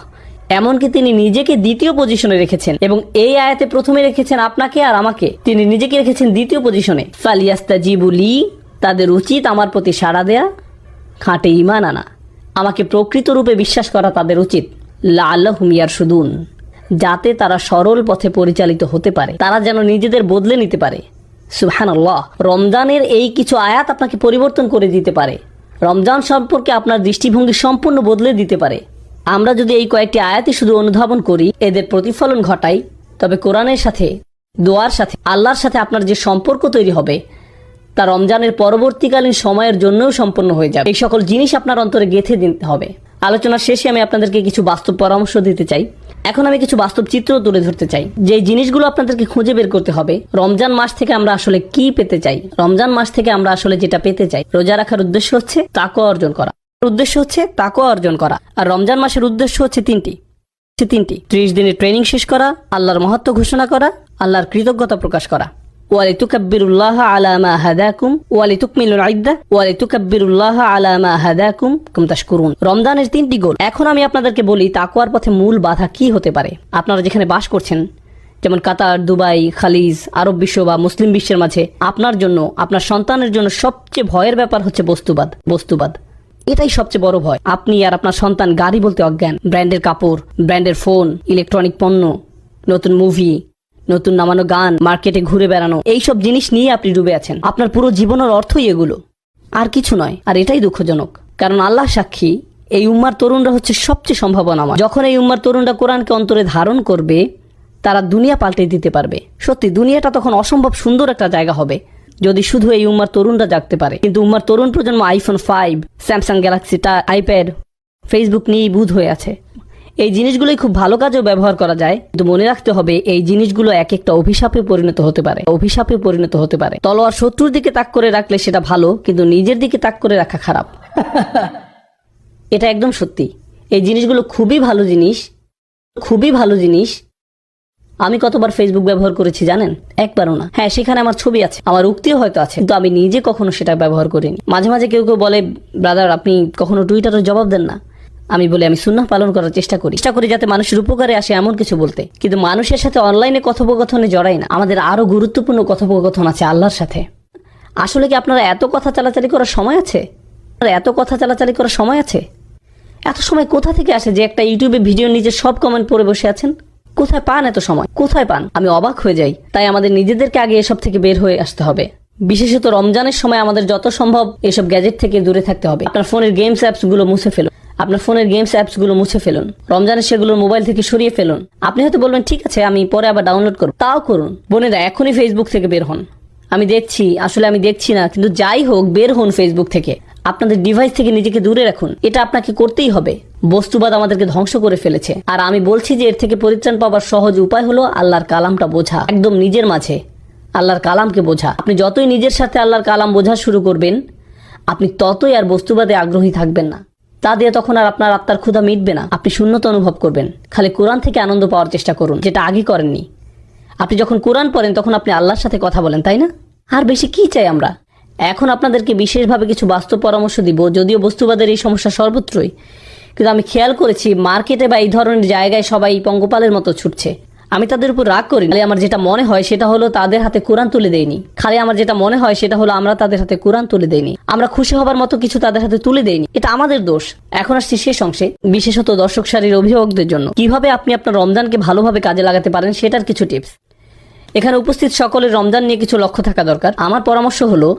এমনকি তিনি নিজেকে দ্বিতীয় পজিশনে রেখেছেন, এবং এই আয়াতে প্রথমে রেখেছেন আপনাকে আর আমাকে, তিনি নিজেকে রেখেছেন দ্বিতীয় পজিশনে। ফালিয়াস্তাজিবু লি, তাদের উচিত আমার প্রতি সাড়া দেয়া, খাঁটে ঈমান আনা, আমাকে প্রকৃত রূপে বিশ্বাস করা তাদের উচিত। লাআল্লাহুম ইয়ারশুদুন, যাতে তারা সরল পথে পরিচালিত হতে পারে, তারা যেন নিজেদের বদলে নিতে পারে। সুবহানাল্লাহ। রমজানের এই কিছু আয়াত আপনাকে পরিবর্তন করে দিতে পারে, রমজান সম্পর্কে আপনার দৃষ্টিভঙ্গি সম্পূর্ণ বদলে দিতে পারে। আমরা যদি এই কয়েকটি আয়াতই শুধু অনুধাবন করি, এদের প্রতিফলন ঘটাই, তবে কোরআনের সাথে, দোয়ার সাথে, আল্লাহর সাথে আপনার যে সম্পর্ক তৈরি হবে তা রমজানের পরবর্তীকালীন সময়ের জন্যও সম্পন্ন হয়ে যাবে। এই সকল জিনিস আপনার অন্তরে গেঁথে দিতে হবে। আলোচনার শেষে আমি আপনাদেরকে কিছু বাস্তব পরামর্শ দিতে চাই। এখন আমি কিছু বাস্তব চিত্র তুলে ধরতে চাই, যে জিনিসগুলো আপনাদেরকে খুঁজে বের করতে হবে। রমজান মাস থেকে আমরা আসলে কি পেতে চাই, রমজান মাস থেকে আমরা আসলে যেটা পেতে চাই। রোজা রাখার উদ্দেশ্য হচ্ছে তাকওয়া অর্জন করা, আর রমজান মাসের উদ্দেশ্য হচ্ছে তিনটি। 30 দিনের ট্রেনিং শেষ করা, আল্লাহর মহত্ব ঘোষণা করা, আল্লাহর কৃতজ্ঞতা প্রকাশ করা। ওয়ালিতুকাব্বিরুল্লাহ আলা মা হাদাকুম ওয়ালিতুকমিলুল ইদ্দাহ ওয়ালিতুকাব্বিরুল্লাহ আলা মা হাদাকুম কুম তাশকুরুন। রমজানের 3টি গোল। এখন আমি আপনাদেরকে বলি তাকওয়ার পথে মূল বাধা কি হতে পারে। আপনারা যেখানে বাস করছেন, যেমন কাতার, দুবাই, খালিজ, আরব বিশ্ব বা মুসলিম বিশ্বের মাঝে, আপনার জন্য, আপনার সন্তানের জন্য সবচেয়ে ভয়ের ব্যাপার হচ্ছে বস্তুবাদ। এটাই সবচেয়ে বড় ভয়। আপনি আর আপনার সন্তান গাড়ি বলতে অজ্ঞান, ব্র্যান্ডের কাপড়, ব্র্যান্ডের ফোন, ইলেকট্রনিক পণ্য, নতুন মুভি, নতুন নামানো গান, মার্কেটে ঘুরে বেড়ানো, এইসব জিনিস নিয়ে আপনি ডুবে আছেন। আপনার পুরো জীবনের অর্থই এগুলো, আর কিছু নয়। আর এটাই দুঃখজনক, কারণ আল্লাহ সাক্ষী, এই উম্মার তরুণরা হচ্ছে সবচেয়ে সম্ভাবনাময়। যখন এই উম্মার তরুণরা কোরআনকে অন্তরে ধারণ করবে, তারা দুনিয়া পাল্টে দিতে পারবে। সত্যি দুনিয়াটা তখন অসম্ভব সুন্দর একটা জায়গা হবে, যদি শুধু এই উম্মার তরুণরা জাগতে পারে। কিন্তু উম্মার তরুণ প্রজন্ম iPhone 5, Samsung Galaxy, iPad, Facebook নিয়েই বুঁদ হয়ে আছে। এই জিনিসগুলোই খুব ভালো কাজেও ব্যবহার করা যায়, কিন্তু মনে রাখতে হবে এই জিনিসগুলো এক একটা অভিশাপে পরিণত হতে পারে। তলোয়ার শত্রুর দিকে তাক করে রাখলে সেটা ভালো, কিন্তু নিজের দিকে তাক করে রাখা খারাপ। এটা একদম সত্যি। এই জিনিসগুলো খুবই ভালো জিনিস। আমি কতবার ফেসবুক ব্যবহার করেছি জানেন? একবারও না। হ্যাঁ, সেখানে আমার ছবি আছে, আমার উক্তিও হয়তো আছে, কিন্তু আমি নিজে কখনো সেটা ব্যবহার করিনি। মাঝে মাঝে কেউ বলে, ব্রাদার আপনি কখনো টুইটারে জবাব দেন না। আমি বলি আমি সুন্নাহ পালন করার চেষ্টা করি যাতে মানুষের উপকারে আসে এমন কিছু বলতে, কিন্তু মানুষের সাথে অনলাইনে কথোপকথনে জড়াই না। আমাদের আরো গুরুত্বপূর্ণ কথোপকথন আছে আল্লাহর সাথে। আসলে কি আপনারা এত কথা চালাচালি করার সময় আছে? এত সময় কোথা থেকে আসে যে একটা ইউটিউবে ভিডিও নিজের সব কমেন্ট পড়ে বসে আছেন? কোথায় পান এত সময়? আমি অবাক হয়ে যাই। তাই আমাদের নিজেদেরকে আগে এসব থেকে বের হয়ে আসতে হবে। বিশেষত রমজানের সময় আমাদের যত সম্ভব এসব গ্যাজেট থেকে দূরে থাকতে হবে। আপনার ফোনের গেমস অ্যাপস গুলো মুছে ফেলুন। রমজানের সেগুলো মোবাইল থেকে সরিয়ে ফেলুন। আপনি হয়তো বলবেন ঠিক আছে আমি পরে আবার ডাউনলোড করব, তাও করুন। বোনেরা এখনই ফেসবুক থেকে বের হন। আমি দেখছি না, কিন্তু যাই হোক বের হন ফেসবুক থেকে। আপনাদের ডিভাইস থেকে নিজেকে দূরে রাখুন। এটা আপনাকে করতেই হবে। বস্তুবাদ আমাদেরকে ধ্বংস করে ফেলেছে, আর আমি বলছি যে এর থেকে পরিত্রাণ পাওয়ার সহজ উপায় হলো আল্লাহর কালামটা বোঝা, একদম নিজের মাঝে আল্লাহর কালামকে বোঝা। আপনি যতই নিজের সাথে আল্লাহর কালাম বোঝা শুরু করবেন, আপনি ততই আর বস্তুবাদে আগ্রহী থাকবেন না। তা দিয়ে তখন আর আপনার আত্মার ক্ষুধা মিটবে না। আপনি শূন্যতা অনুভব করবেন। খালি কোরআন থেকে আনন্দ পাওয়ার চেষ্টা করুন, যেটা আগে করেননি। আপনি যখন কোরআন পড়েন তখন আপনি আল্লাহর সাথে কথা বলেন, তাই না? আর বেশি কি চাই আমরা? এখন আপনাদেরকে বিশেষভাবে কিছু বাস্তব পরামর্শ দিব, যদিও বস্তুবাদের এই সমস্যা সর্বত্রই, কিন্তু আমি খেয়াল করেছি মার্কেটে বা এই ধরনের জায়গায় সবাই পঙ্গপালের মতো ছুটছে। আমি তাদের উপর রাগ করি, খালি আমার যেটা মনে হয় সেটা হলো তাদের হাতে কোরআন তুলে দেয়নি। আমরা তাদের হাতে কোরআন তুলে দেয়নি, আমরা খুশি হবার মতো কিছু তাদের হাতে তুলে দেয়নি, এটা আমাদের দোষ। এখন আসছি শেষ অংশে, বিশেষত দর্শক সারির অভিভাবকদের জন্য কিভাবে আপনি আপনার রমজানকে ভালোভাবে কাজে লাগাতে পারেন সেটার কিছু টিপস। এখানে উপস্থিত সকলের রমজান নিয়ে কিছু লক্ষ্য থাকা দরকার। আমার পরামর্শ হলো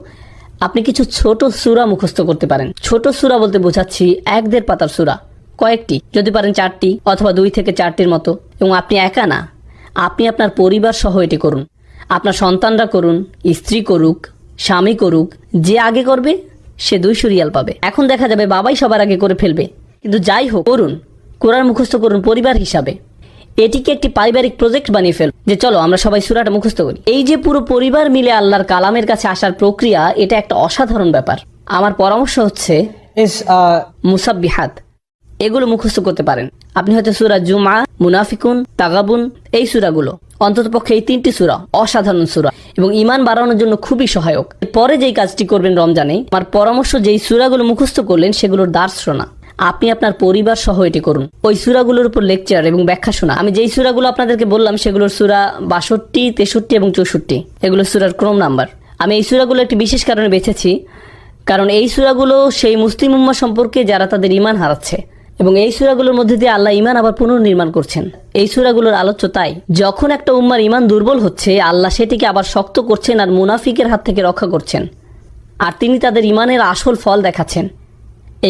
আপনি কিছু ছোট সূরা মুখস্থ করতে পারেন। ছোট সূরা বলতে বোঝাচ্ছি 1-1.5 পাতার সূরা, কয়েকটি, যদি পারেন 4টি অথবা 2 থেকে 4টির মতো। এবং আপনি একা না, আপনি আপনার পরিবার সহ এটি করুন। আপনার সন্তানরা করুন, স্ত্রী করুক, স্বামী করুক, যে আগে করবে সে 200 রিয়াল পাবে। এখন দেখা যাবে বাবাই সবার আগে করে ফেলবে, কিন্তু যাই হোক করুন, কোরআন মুখস্থ করুন পরিবার হিসাবে। এটিকে একটি পারিবারিক প্রজেক্ট বানিয়ে ফেল, যে চলো আমরা সবাই সূরাটা মুখস্থ করি। এই যে পুরো পরিবার মিলে আল্লাহর কালামের কাছে আসার প্রক্রিয়া, এটা একটা অসাধারণ ব্যাপার। আমার পরামর্শ হচ্ছে মুসাব্বিহাত, এগুলো মুখস্থ করতে পারেন। আপনি হয়তো সূরা জুমআ, মুনাফিকুন, তাগাবুন, এই সূরাগুলো, অন্ততপক্ষে এই 3টি সূরা অসাধারণ সূরা এবং ঈমান বাড়ানোর জন্য খুবই সহায়ক। পরে যেই কাজটি করবেন রমজানে, আমার পরামর্শ যেই সূরাগুলো মুখস্থ করলেন সেগুলোর দার্স শোনা। আপনি আপনার পরিবার সহ এটি করুন, ওই সূরাগুলোর উপর লেকচার এবং ব্যাখ্যা শোনা। আমি যেই সূরাগুলো আপনাদেরকে বললাম সেগুলোর সূরা 62, 63 এবং 64, এগুলো সূরার ক্রম নাম্বার। আমি এই সূরাগুলো একটি বিশেষ কারণে বেছেছি, কারণ এই সূরাগুলো সেই মুসলিম উম্মাহ সম্পর্কে যারা তাদের ঈমান হারাচ্ছে, এবং এই সূরাগুলোর মধ্যে দিয়ে আল্লাহ ঈমান আবার পুনর্নির্মাণ করছেন। এই সূরাগুলোর আলোচ্য তাই, যখন একটা উম্মার ঈমান দুর্বল হচ্ছে, আল্লাহ সেটিকে আবার শক্ত করছেন আর মুনাফিকের হাত থেকে রক্ষা করছেন, আর তিনি তাদের ঈমানের আসল ফল দেখাচ্ছেন।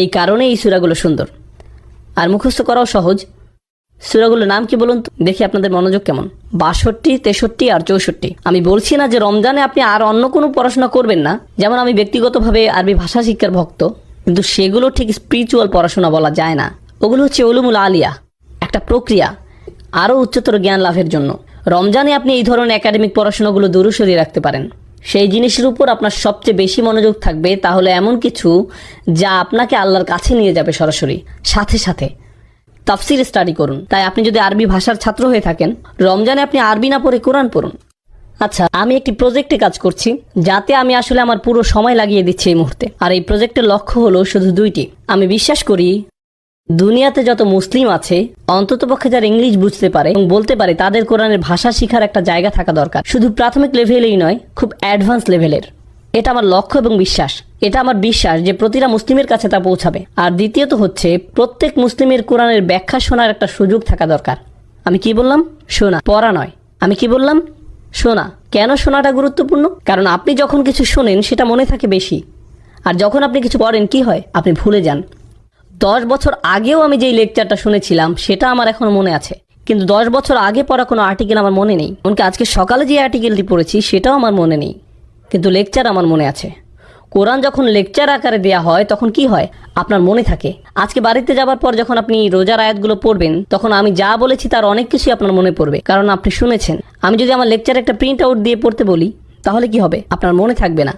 এই কারণে এই সূরাগুলো সুন্দর আর মুখস্থ করাও সহজ। সূরাগুলোর নাম কি বলুন তো, দেখি আপনাদের মনোযোগ কেমন। 62, 63 আর 64। আমি বলছি না যে রমজানে আপনি আর অন্য কোনো পড়াশোনা করবেন না, যেমন আমি ব্যক্তিগতভাবে আরবি ভাষা শিক্ষার ভক্ত, কিন্তু সেগুলো ঠিক স্পিরিচুয়াল পড়াশোনা বলা যায় না। ওগুলো হচ্ছে উলুমুল আলিয়া, একটা প্রক্রিয়া আরও উচ্চতর জ্ঞান লাভের জন্য। রমজানে আপনি এই ধরনের একাডেমিক পড়াশোনাগুলো দূরে সরিয়ে রাখতে পারেন। সেই জিনিসের উপর আপনার সবচেয়ে বেশি মনোযোগ থাকবে, তাহলে এমন কিছু যা আপনাকে আল্লাহর কাছে নিয়ে যাবে সরাসরি। সাথে সাথে তাফসির স্টাডি করুন। তাই আপনি যদি আরবি ভাষার ছাত্র হয়ে থাকেন, রমজানে আপনি আরবি না পড়ে কোরআন পড়ুন। আচ্ছা, আমি একটি প্রজেক্টে কাজ করছি, যাতে আমি আসলে আমার পুরো সময় লাগিয়ে দিচ্ছি এই মুহূর্তে। আর এই প্রজেক্টের লক্ষ্য হলো শুধু 2টি। আমি বিশ্বাস করি দুনিয়াতে যত মুসলিম আছে, অন্ততপক্ষে যারা ইংলিশ বুঝতে পারে এবং বলতে পারে, তাদের কোরআনের ভাষা শিখার একটা জায়গা থাকা দরকার। শুধু প্রাথমিক লেভেলেই নয়, খুব অ্যাডভান্স লেভেলের। এটা আমার লক্ষ্য এবং বিশ্বাস। এটা আমার বিশ্বাস যে প্রতিটা মুসলিমের কাছে তা পৌঁছাবে। আর দ্বিতীয়ত হচ্ছে, প্রত্যেক মুসলিমের কোরআনের ব্যাখ্যা শোনার একটা সুযোগ থাকা দরকার। আমি কি বললাম? শোনা, পড়া নয়। আমি কি বললাম? শোনা। কেন শোনাটা গুরুত্বপূর্ণ? কারণ আপনি যখন কিছু শোনেন সেটা মনে থাকে বেশি, আর যখন আপনি কিছু পড়েন কি হয়? আপনি ভুলে যান। 10 বছর আগেও আমি যেই লেকচারটা শুনেছিলাম সেটা আমার এখনো মনে আছে, কিন্তু 10 বছর আগে পড়া কোনো আর্টিকেল আমার মনে নেই। এমনকি আজকে সকালে যে আর্টিকেলটি পড়েছি সেটাও আমার মনে নেই, কিন্তু লেকচার আমার মনে আছে। কোরআন যখন লেকচার আকারে দেয়া হয় তখন কি হয়? আপনার মনে থাকে। আজকে বাড়িতে যাবার পর যখন আপনি রোজার আয়াতগুলো পড়বেন, তখন আমি যা বলেছি তার অনেক কিছুই আপনার মনে পড়বে, কারণ আপনি শুনেছেন। আমি যদি আমার লেকচার একটা প্রিন্ট আউট দিয়ে পড়তে বলি, তাহলে কি হবে? আপনার মনে থাকবে না।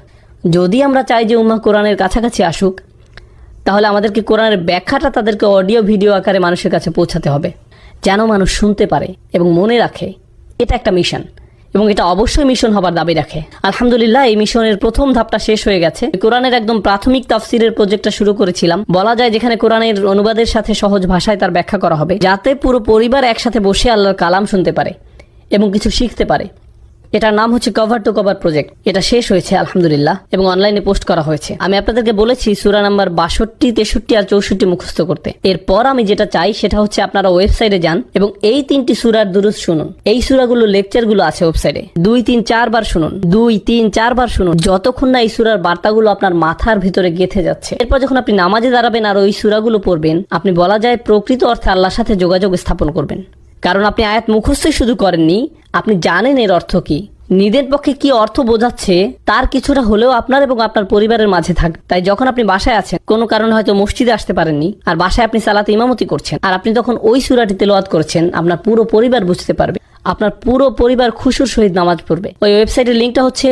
যদি আমরা চাই যে উম্মাহ কোরআনের কাছাকাছি আসুক, তাহলে আমাদেরকে কোরআনের ব্যাখ্যাটা তাদেরকে অডিও ভিডিও আকারে মানুষের কাছে পৌঁছাতে হবে, যেন মানুষ শুনতে পারে এবং মনে রাখে। এটা একটা মিশন, এবং এটা অবশ্যই মিশন হবার দাবি রাখে। আলহামদুলিল্লাহ, এই মিশনের প্রথম ধাপটা শেষ হয়ে গেছে। কোরআনের একদম প্রাথমিক তাফসিরের প্রজেক্টটা শুরু করেছিলাম, বলা যায়, যেখানে কোরআনের অনুবাদের সাথে সহজ ভাষায় তার ব্যাখ্যা করা হবে, যাতে পুরো পরিবার একসাথে বসে আল্লাহর কালাম শুনতে পারে এবং কিছু শিখতে পারে। এটার নাম হচ্ছে কভার টু কভার প্রজেক্ট। এটা শেষ হয়েছে আলহামদুলিল্লাহ, এবং অনলাইনে পোস্ট করা হয়েছে। আমি আপনাদেরকে বলেছি সূরা নাম্বার 62, 63 আর 64 মুখস্থ করতে। এরপর আমি যেটা চাই সেটা হচ্ছে আপনারা ওয়েবসাইটে যান এবং এই 3টি সূরার দুরূদ শুনুন। এই সূরাগুলো লেকচারগুলো আছে ওয়েবসাইটে, 2, 3, 4 বার শুনুন। 2, 3, 4 বার শুনুন, যতক্ষণ না এই সূরার বার্তাগুলো আপনার মাথার ভিতরে গেঁথে যাচ্ছে। এরপর যখন আপনি নামাজে দাঁড়াবেন আর ওই সূরাগুলো পড়বেন, আপনি বলা যায় প্রকৃত অর্থে আল্লাহর সাথে যোগাযোগ স্থাপন করবেন। কারণ আপনি আয়াত মুখস্থই শুধু করেননি, আপনি জানেন এর অর্থ কি, নিজের পক্ষে কি অর্থ বোঝাচ্ছে তার কিছুটা হলেও আপনার এবং আপনার পরিবারের মাঝে থাকবে। তাই যখন আপনি বাসায় আছেন, কোনো কারণে হয়তো মসজিদে আসতে পারেননি, আর বাসায় আপনি সালাতে ইমামতি করছেন, আর আপনি তখন ওই সূরাটি তেলাওয়াত করছেন, আপনার পুরো পরিবার বুঝতে পারবে, আপনার পুরো পরিবার খুশুর সহিত নামাজ পড়বে। ওই ওয়েবসাইটের লিঙ্কটা হচ্ছে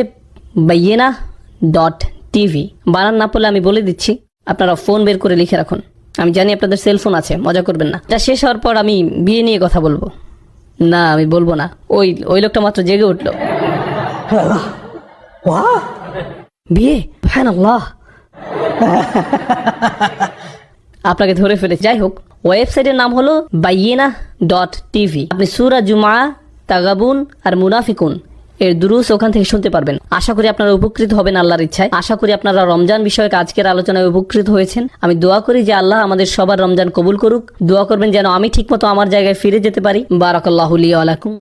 bayyinah.tv। বানান না পড়লে আমি বলে দিচ্ছি, আপনারা ফোন বের করে লিখে রাখুন। আমি জানি আপনাদের সেলফোন আছে, মজা করবেন না। এটা শেষ হওয়ার পর আমি বিয়ে নিয়ে কথা বলবো, না আমি বলবো না, ওই ওই লোকটা মাত্র জেগে উঠলো। বিয়ে, সুবহানাল্লাহ। আপনাকে ধরে ফেলেছে। যাই হোক, ওয়েবসাইটের নাম হলো bayyinah.tv। আপনি সূরা জুমআ, তাগাবুন আর মুনাফিকুন এর দুরুস ওখান থেকে শুনতে পারবেন। আশা করি আপনারা উপকৃত হবেন আল্লাহর ইচ্ছায়। আশা করি আপনারা রমজান বিষয়ক আজকের আলোচনায় উপকৃত হয়েছেন। আমি দোয়া করি যে আল্লাহ আমাদের সবার রমজান কবুল করুক। দোয়া করবেন যেন আমি ঠিকমতো আমার জায়গায় ফিরে যেতে পারি। বারাকাল্লাহু লি ওয়া লাকুম।